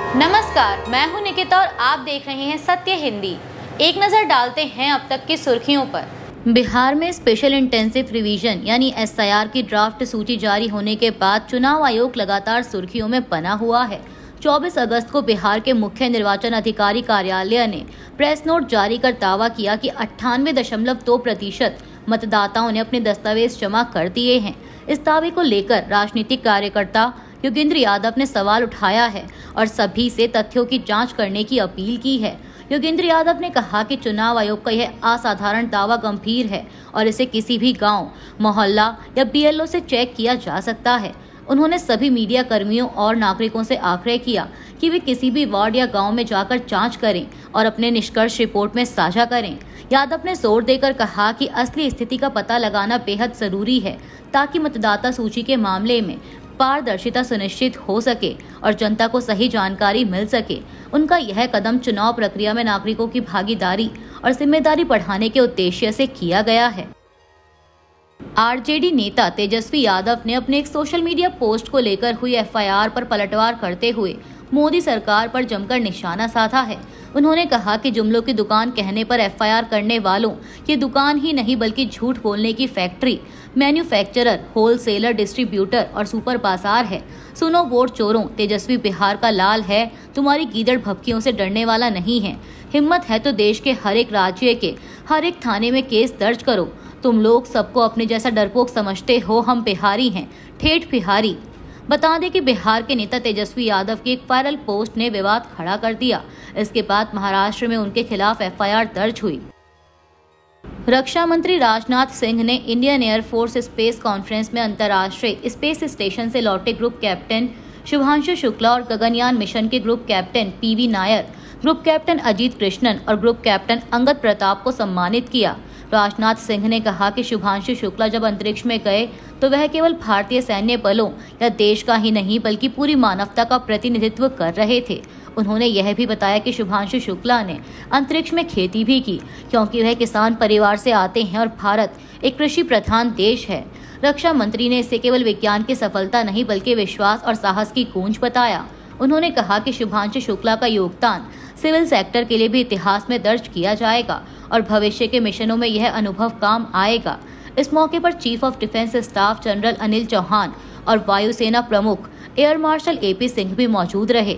नमस्कार, मैं हूं निकिता और आप देख रहे हैं सत्य हिंदी। एक नजर डालते हैं अब तक की सुर्खियों पर। बिहार में स्पेशल इंटेंसिव रिवीजन यानी SIR की ड्राफ्ट सूची जारी होने के बाद चुनाव आयोग लगातार सुर्खियों में बना हुआ है। 24 अगस्त को बिहार के मुख्य निर्वाचन अधिकारी कार्यालय ने प्रेस नोट जारी कर दावा किया कि 98.2% मतदाताओं ने अपने दस्तावेज जमा कर दिए हैं। इस दावे को लेकर राजनीतिक कार्यकर्ता योगेंद्र यादव ने सवाल उठाया है और सभी से तथ्यों की जांच करने की अपील की है। योगेंद्र यादव ने कहा कि चुनाव आयोग का यह असाधारण दावा गंभीर है और इसे किसी भी गांव, मोहल्ला या BLO से चेक किया जा सकता है। उन्होंने सभी मीडिया कर्मियों और नागरिकों से आग्रह किया कि वे किसी भी वार्ड या गांव में जाकर जांच करें और अपने निष्कर्ष रिपोर्ट में साझा करें। यादव ने जोर देकर कहा कि असली स्थिति का पता लगाना बेहद जरूरी है ताकि मतदाता सूची के मामले में पारदर्शिता सुनिश्चित हो सके और जनता को सही जानकारी मिल सके। उनका यह कदम चुनाव प्रक्रिया में नागरिकों की भागीदारी और जिम्मेदारी बढ़ाने के उद्देश्य से किया गया है। RJD नेता तेजस्वी यादव ने अपने एक सोशल मीडिया पोस्ट को लेकर हुई FIR पर पलटवार करते हुए मोदी सरकार पर जमकर निशाना साधा है। उन्होंने कहा कि जुमलों की दुकान कहने पर FIR करने वालों ये दुकान ही नहीं बल्कि झूठ बोलने की फैक्ट्री, मैन्युफैक्चरर, होलसेलर, डिस्ट्रीब्यूटर और सुपर बाजार है। सुनो वोट चोरों, तेजस्वी बिहार का लाल है, तुम्हारी गीदड़ भभकियों से डरने वाला नहीं है। हिम्मत है तो देश के हर एक राज्य के हर एक थाने में केस दर्ज करो। तुम लोग सबको अपने जैसा डरपोक समझते हो, हम बिहारी हैं, ठेठ बिहारी। बता दें कि बिहार के नेता तेजस्वी यादव की एक वायरल पोस्ट ने विवाद खड़ा कर दिया। इसके बाद महाराष्ट्र में उनके खिलाफ FIR दर्ज हुई। रक्षा मंत्री राजनाथ सिंह ने इंडियन एयरफोर्स स्पेस कॉन्फ्रेंस में अंतर्राष्ट्रीय स्पेस स्टेशन से लौटे ग्रुप कैप्टन शुभांशु शुक्ला और गगनयान मिशन के group captain PV Nair, group captain Ajit Krishnan और ग्रुप कैप्टन अंगद प्रताप को सम्मानित किया। राजनाथ सिंह ने कहा कि शुभांशु शुक्ला जब अंतरिक्ष में गए तो वह केवल भारतीय सैन्य बलों या देश का ही नहीं बल्कि पूरी मानवता का प्रतिनिधित्व कर रहे थे। उन्होंने यह भी बताया कि शुभांशु शुक्ला ने अंतरिक्ष में खेती भी की क्योंकि वह किसान परिवार से आते हैं और भारत एक कृषि प्रधान देश है। रक्षा मंत्री ने इसे केवल विज्ञान की सफलता नहीं बल्कि विश्वास और साहस की गूंज बताया। उन्होंने कहा कि शुभांशु शुक्ला का योगदान सिविल सेक्टर के लिए भी इतिहास में दर्ज किया जाएगा और भविष्य के मिशनों में यह अनुभव काम आएगा। इस मौके पर chief of defence staff general Anil Chauhan और वायुसेना प्रमुख एयर मार्शल AP सिंह भी मौजूद रहे।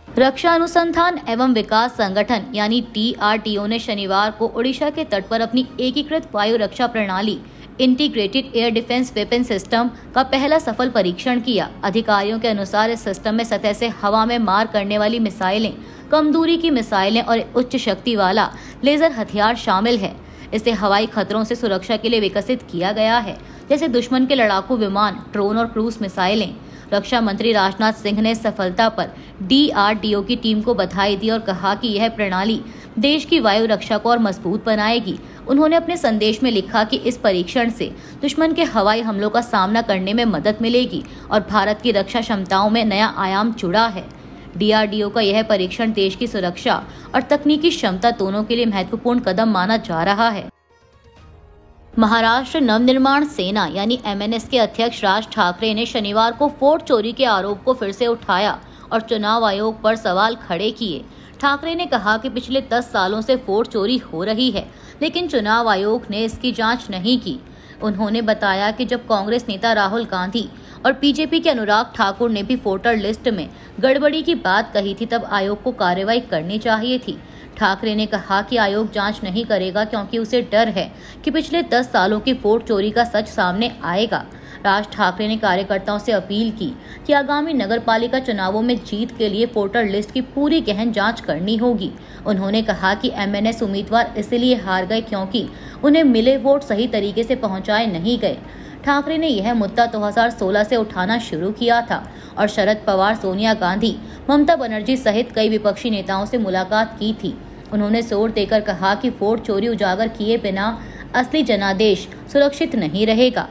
रक्षा अनुसंधान एवं विकास संगठन यानी DRDO ने शनिवार को ओडिशा के तट पर अपनी एकीकृत वायु रक्षा प्रणाली integrated air defence weapon system का पहला सफल परीक्षण किया। अधिकारियों के अनुसार इस सिस्टम में सतह से हवा में मार करने वाली मिसाइलें, कम दूरी की मिसाइलें और उच्च शक्ति वाला लेजर हथियार शामिल है। इसे हवाई खतरों से सुरक्षा के लिए विकसित किया गया है, जैसे दुश्मन के लड़ाकू विमान, ड्रोन और क्रूज मिसाइलें। रक्षा मंत्री राजनाथ सिंह ने सफलता पर DRDO की टीम को बधाई दी और कहा कि यह प्रणाली देश की वायु रक्षा को और मजबूत बनाएगी। उन्होंने अपने संदेश में लिखा कि इस परीक्षण से दुश्मन के हवाई हमलों का सामना करने में मदद मिलेगी और भारत की रक्षा क्षमताओं में नया आयाम जुड़ा है। DRDO का यह परीक्षण देश की सुरक्षा और तकनीकी क्षमता दोनों के लिए महत्वपूर्ण कदम माना जा रहा है। महाराष्ट्र नवनिर्माण सेना यानी MNS के अध्यक्ष राज ठाकरे ने शनिवार को फोर्ट चोरी के आरोप को फिर से उठाया और चुनाव आयोग पर सवाल खड़े किए। ठाकरे ने कहा कि पिछले 10 सालों से फोर्ट चोरी हो रही है, लेकिन चुनाव आयोग ने इसकी जांच नहीं की। उन्होंने बताया कि जब कांग्रेस नेता राहुल गांधी और BJP के अनुराग ठाकुर ने भी वोटर लिस्ट में गड़बड़ी की बात कही थी, तब आयोग को कार्रवाई करनी चाहिए थी। ठाकरे ने कहा कि आयोग जांच नहीं करेगा क्योंकि उसे डर है कि पिछले 10 सालों की वोट चोरी का सच सामने आएगा। राज ठाकरे ने कार्यकर्ताओं से अपील की कि आगामी नगरपालिका चुनावों में जीत के लिए वोटर लिस्ट की पूरी गहन जांच करनी होगी। उन्होंने कहा कि MNS उम्मीदवार इसलिए हार गए क्योंकि उन्हें मिले वोट सही तरीके से पहुंचाए नहीं गए। ठाकरे ने यह मुद्दा 2016 से उठाना शुरू किया था और शरद पवार, सोनिया गांधी, ममता बनर्जी सहित कई विपक्षी नेताओं से मुलाकात की थी। उन्होंने जोर देकर कहा कि वोट चोरी उजागर किए बिना असली जनादेश सुरक्षित नहीं रहेगा।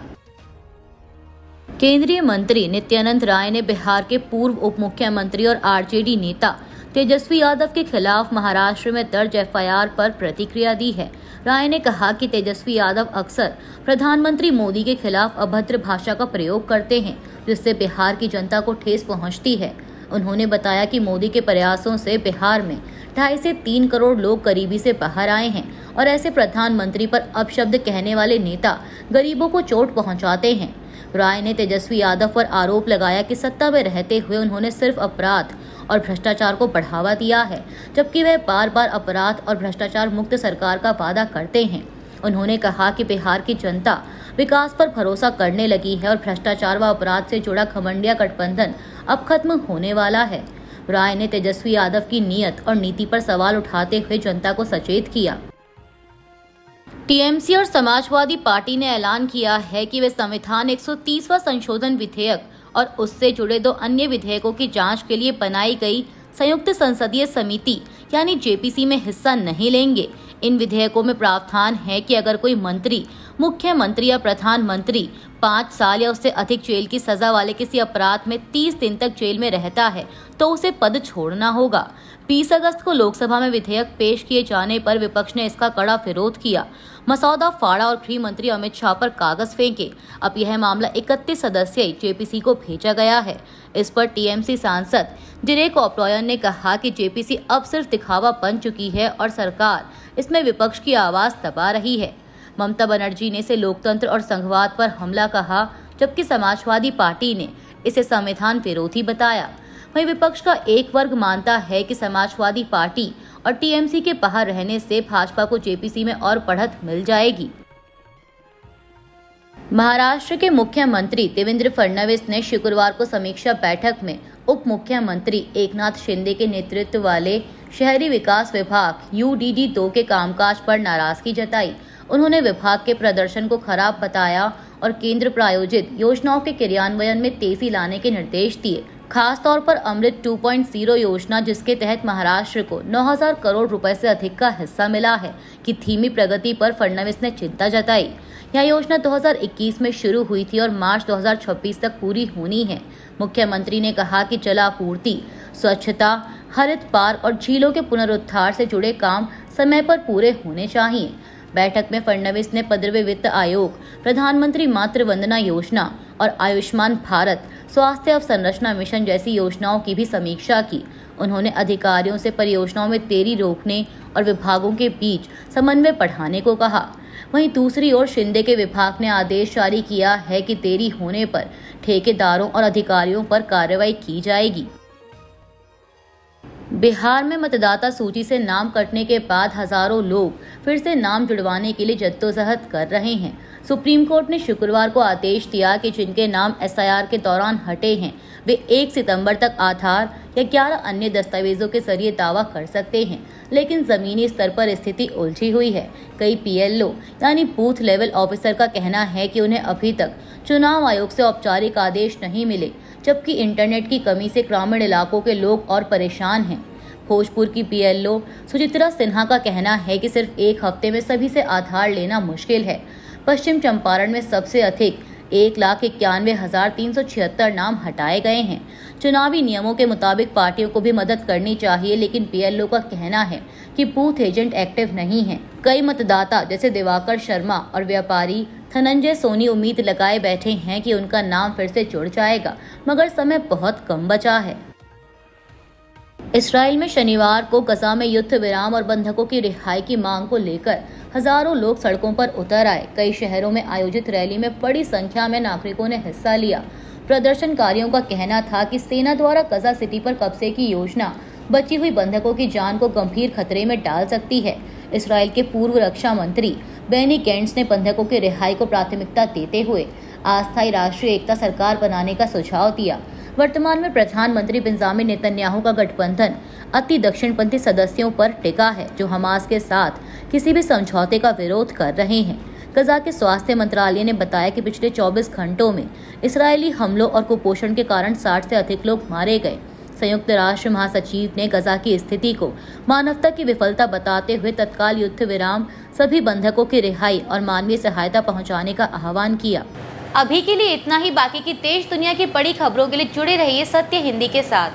केंद्रीय मंत्री नित्यानंद राय ने बिहार के पूर्व उप मुख्यमंत्री और RJD नेता तेजस्वी यादव के खिलाफ महाराष्ट्र में दर्ज FIR पर प्रतिक्रिया दी है। राय ने कहा कि तेजस्वी यादव अक्सर प्रधानमंत्री मोदी के खिलाफ अभद्र भाषा का प्रयोग करते हैं, जिससे बिहार की जनता को ठेस पहुंचती है। उन्होंने बताया कि मोदी के प्रयासों से बिहार में 2.5 से 3 करोड़ लोग गरीबी से बाहर आए हैं और ऐसे प्रधानमंत्री पर अपशब्द कहने वाले नेता गरीबों को चोट पहुंचाते हैं। राय ने तेजस्वी यादव पर आरोप लगाया कि सत्ता में रहते हुए उन्होंने सिर्फ अपराध और भ्रष्टाचार को बढ़ावा दिया है, जबकि वह बार बार अपराध और भ्रष्टाचार मुक्त सरकार का वादा करते हैं। उन्होंने कहा कि बिहार की जनता विकास पर भरोसा करने लगी है और भ्रष्टाचार व अपराध से जुड़ा घमंडिया गठबंधन अब खत्म होने वाला है। राय ने तेजस्वी यादव की नीयत और नीति पर सवाल उठाते हुए जनता को सचेत किया। टीएमसी और समाजवादी पार्टी ने ऐलान किया है कि वे संविधान 130वां संशोधन विधेयक और उससे जुड़े 2 अन्य विधेयकों की जांच के लिए बनाई गई संयुक्त संसदीय समिति यानी जेपीसी में हिस्सा नहीं लेंगे। इन विधेयकों में प्रावधान है कि अगर कोई मंत्री, मुख्यमंत्री या प्रधानमंत्री 5 साल या उससे अधिक जेल की सजा वाले किसी अपराध में 30 दिन तक जेल में रहता है तो उसे पद छोड़ना होगा। 20 अगस्त को लोकसभा में विधेयक पेश किए जाने पर विपक्ष ने इसका कड़ा विरोध किया। मसौदा फाड़ा और गृह मंत्री अमित शाह पर कागज फेंके। अब यह मामला 31 सदस्यीय जेपीसी को भेजा गया है। इस पर टीएमसी सांसद डेरेक ओब्रायन ने कहा कि जेपीसी अब सिर्फ दिखावा बन चुकी है और सरकार इसमें विपक्ष की आवाज दबा रही है। ममता बनर्जी ने इसे लोकतंत्र और संघवाद पर हमला कहा, जबकि समाजवादी पार्टी ने इसे संविधान विरोधी बताया। वहीं विपक्ष का एक वर्ग मानता है कि समाजवादी पार्टी और टीएमसी के बाहर रहने से भाजपा को जेपीसी में और बढ़त मिल जाएगी। महाराष्ट्र के मुख्यमंत्री देवेंद्र फडणवीस ने शुक्रवार को समीक्षा बैठक में उप मुख्यमंत्री एकनाथ शिंदे के नेतृत्व वाले शहरी विकास विभाग UDD-2 के कामकाज पर नाराजगी जताई। उन्होंने विभाग के प्रदर्शन को खराब बताया और केंद्र प्रायोजित योजनाओं के क्रियान्वयन में तेजी लाने के निर्देश दिए। खास तौर पर अमृत 2.0 योजना, जिसके तहत महाराष्ट्र को 9,000 करोड़ रुपए से अधिक का हिस्सा मिला है, की धीमी प्रगति पर फडणवीस ने चिंता जताई। यह योजना 2021 में शुरू हुई थी और मार्च 2026 तक पूरी होनी है। मुख्यमंत्री ने कहा कि जलापूर्ति, स्वच्छता, हरित पार्क और झीलों के पुनरुद्धार से जुड़े काम समय पर पूरे होने चाहिए। बैठक में फडणवीस ने 15वें वित्त आयोग, प्रधानमंत्री मातृ वंदना योजना और आयुष्मान भारत स्वास्थ्य अवसंरचना मिशन जैसी योजनाओं की भी समीक्षा की। उन्होंने अधिकारियों से परियोजनाओं में देरी रोकने और विभागों के बीच समन्वय बढ़ाने को कहा। वहीं दूसरी ओर शिंदे के विभाग ने आदेश जारी किया है कि देरी होने पर ठेकेदारों और अधिकारियों पर कार्रवाई की जाएगी। बिहार में मतदाता सूची से नाम कटने के बाद हजारों लोग फिर से नाम जुड़वाने के लिए जद्दोजहद कर रहे हैं। सुप्रीम कोर्ट ने शुक्रवार को आदेश दिया कि जिनके नाम SIR के दौरान हटे हैं वे 1 सितंबर तक आधार या 11 अन्य दस्तावेजों के जरिए दावा कर सकते हैं, लेकिन जमीनी स्तर पर स्थिति उलझी हुई है। कई PLO यानी बूथ लेवल ऑफिसर का कहना है कि उन्हें अभी तक चुनाव आयोग से औपचारिक आदेश नहीं मिले, जबकि इंटरनेट की कमी से ग्रामीण इलाकों के लोग और परेशान हैं। भोजपुर की PLO सुचित्रा सिन्हा का कहना है कि सिर्फ 1 हफ्ते में सभी से आधार लेना मुश्किल है। पश्चिम चंपारण में सबसे अधिक 1,91,376 नाम हटाए गए हैं। चुनावी नियमों के मुताबिक पार्टियों को भी मदद करनी चाहिए, लेकिन PLO का कहना है कि बूथ एजेंट एक्टिव नहीं है। कई मतदाता जैसे दिवाकर शर्मा और व्यापारी धनंजय सोनी उम्मीद लगाए बैठे हैं कि उनका नाम फिर से जुड़ जाएगा, मगर समय बहुत कम बचा है। इस्राएल में शनिवार को गजा में युद्ध विराम और बंधकों की रिहाई की मांग को लेकर हजारों लोग सड़कों पर उतर आए। कई शहरों में आयोजित रैली में बड़ी संख्या में नागरिकों ने हिस्सा लिया। प्रदर्शनकारियों का कहना था कि सेना द्वारा गजा सिटी पर कब्जे की योजना बची हुई बंधकों की जान को गंभीर खतरे में डाल सकती है। इस्राएल के पूर्व रक्षा मंत्री बेनी गैंट्स ने बंधकों की रिहाई को प्राथमिकता देते हुए अस्थायी राष्ट्रीय एकता सरकार बनाने का सुझाव दिया। वर्तमान में प्रधानमंत्री बेंजामिन नेतन्याहू का गठबंधन अति दक्षिणपंथी सदस्यों पर टिका है, जो हमास के साथ किसी भी समझौते का विरोध कर रहे हैं। गजा के स्वास्थ्य मंत्रालय ने बताया कि पिछले 24 घंटों में इस्राएली हमलों और कुपोषण के कारण 60 से अधिक लोग मारे गए। संयुक्त राष्ट्र महासचिव ने गजा की स्थिति को मानवता की विफलता बताते हुए तत्काल युद्ध विराम, सभी बंधकों की रिहाई और मानवीय सहायता पहुंचाने का आह्वान किया। अभी के लिए इतना ही। बाकी की देश दुनिया की बड़ी खबरों के लिए जुड़े रहिए सत्य हिंदी के साथ।